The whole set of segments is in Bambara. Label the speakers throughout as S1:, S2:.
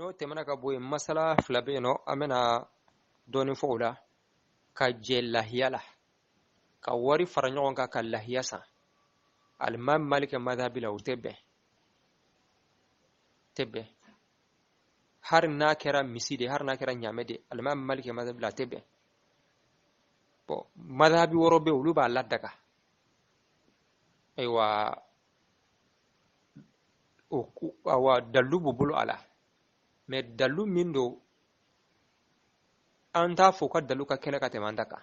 S1: no temana ka boye masala flabeno amena doni fowla ka jellahiyala ka wari faranyon ka lahiyasa al-imam malik madhabi la utebe tebe har na kera miside har na kera nyamede al-imam malik madhabi la tebe bo madhabi worobe uluba ladaka aywa awa dalubu bulu ala me dalu mindo anta foka dalu ka kene ka temandaka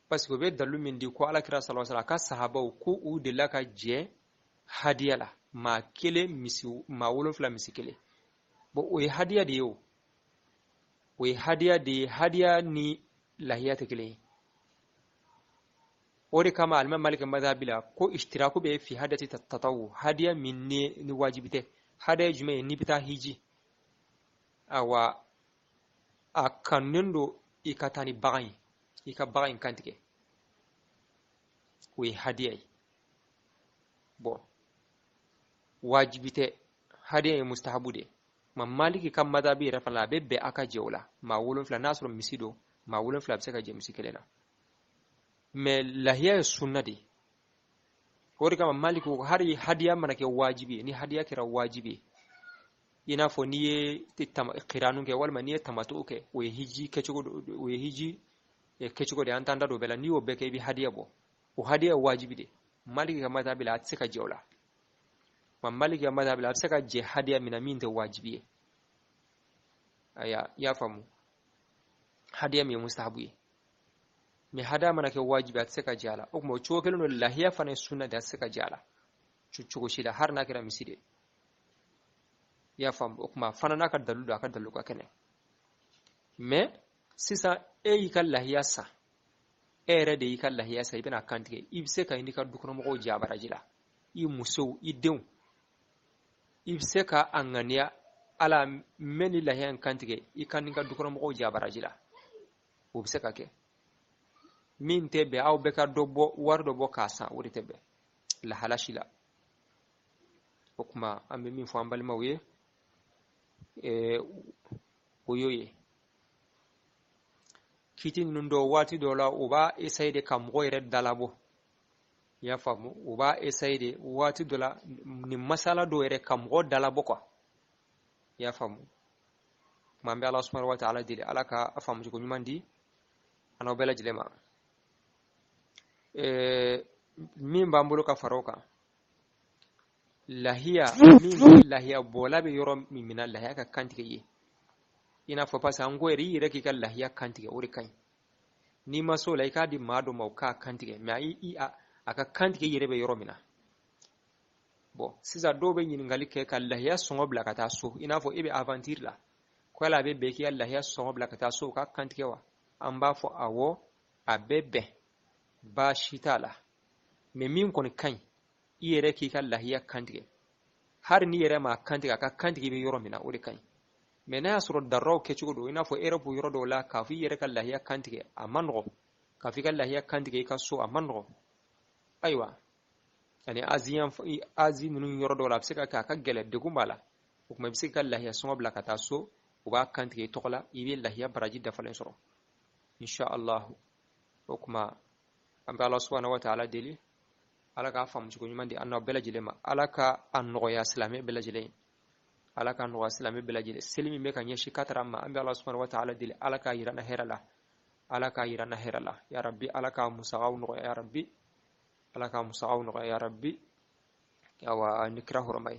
S1: parce que be dalu min di ko ala kira sallallahu alaihi wasallam ka sahaba ko u de la ka je hadiyala ma kele misi ma wolo fla misi kele bo o hadiya de yo o hadiya de hadiya ni lahiyata kele ori kama al-imam malik madhabila ko ishtiraku be fi hadati tatawu hadiya minni ni wajibite hadiya jume ni bita hiji awa akanendo ikatani bagay ika bagay kantike we hadiya bo wajibite hadiya mustahabude ma maliki kam madhabi rafala be aka jewla ma wolon fla nasru misido ma wolon fla bsaka je misikelena me lahiya sunnadi hori kama maliku hari hadiya manake wajibi ni hadiya kira wajibi ina fo niye titama qiranu ke wal maniye tamatu ke we hiji kechugo de antanda do bela ni obbe ke bi hadiya bo o hadiya wajibi de maliki kama tabila atsika jawla ma maliki kama tabila atsika je hadiya minamin de wajibi aya ya famu hadiya mi mustahabi mi hada mana ke wajibi atsika jala o mo chokelo lahiya fane sunna da atsika jala chuchugo shida har na kira miside ya fam okuma fanana ka dalu ka kene me sisa yikal lahiyasa ere de yikal lahiyasa ibena kantige ibse ka indika dukono mo jabara jila i muso idew ibse ka angania ala meni lahiyan kantige ikaninka dukono mo jabara jila ubse ka ke min tebe aw be ka dobo wardo bo kasa wori tebe la halashila okuma ambe min fo ambal mawye oyoye kitin nundo wati dola uba esaide kam goyre dalabo ya famu uba esaide wati dola ni masala do ere kam go dalabo ko ya famu mambe Allah subhanahu wa ta'ala dile alaka afamu ko nyumandi ana bela jilema min bambulo ka faroka lahiya min lahiya bola be yoro min lahiya ka kantike yi ina fa pasa ngo eri reki ka lahiya kantike uri kan ni maso laika di mado mauka kantike ma i aka kantike yire be yoro mina bo siza dobe nyin ngalike ka lahiya songo blakata so ina fo ibe aventure la ko la be be ki lahiya songo blakata so ka kantike wa amba fo awo abebe ba shitala me min kon kan iyere ki kan lahiya kantige har ni yere ma kantiga ka kantige be yoro mina uri kan mena suro darro ke chugo do ina fo ere bu yoro do la ka fi yere kan lahiya kantige amango ka fi kan lahiya kantige ka so amango aywa yani azin nun yoro do la psika ka gele de gumbala kuma psika lahiya so bla ka ta so uba kantige tokola ibe lahiya baraji da falen soro insha Allah kuma amba Allah subhanahu wa ta'ala deli alaka fam ci ko nyumandi anno bela jilema alaka anno ya islami bela jile alaka anno islami bela jile selimi me kan yeshi katarama ambi Allah subhanahu wa ta'ala dile alaka yirana herala ya rabbi alaka musaw no ya rabbi alaka musaw no ya rabbi yawa nikra hurmay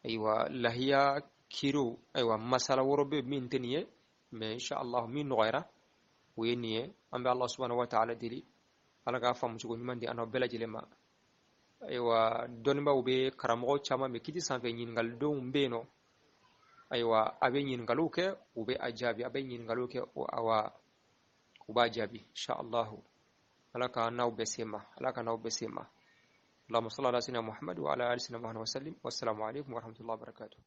S1: aywa lahiya kiru aywa masala worobe min teniye me insha Allah min no ghayra weniye ambi Allah subhanahu wa ta'ala dili alaga famu ci ko nyumandi ano bela jilema aywa donba ube karamo chama me kiti sanfe nyingal do mbeno aywa abe nyingalu ke ube ajabi abe nyingalu ke o awa uba jabi insha Allah alaka naw besema Allahumma salli ala sayyidina Muhammad wa ala ali sayyidina Muhammad wa sallim wassalamu alaikum wa rahmatullahi wa barakatuh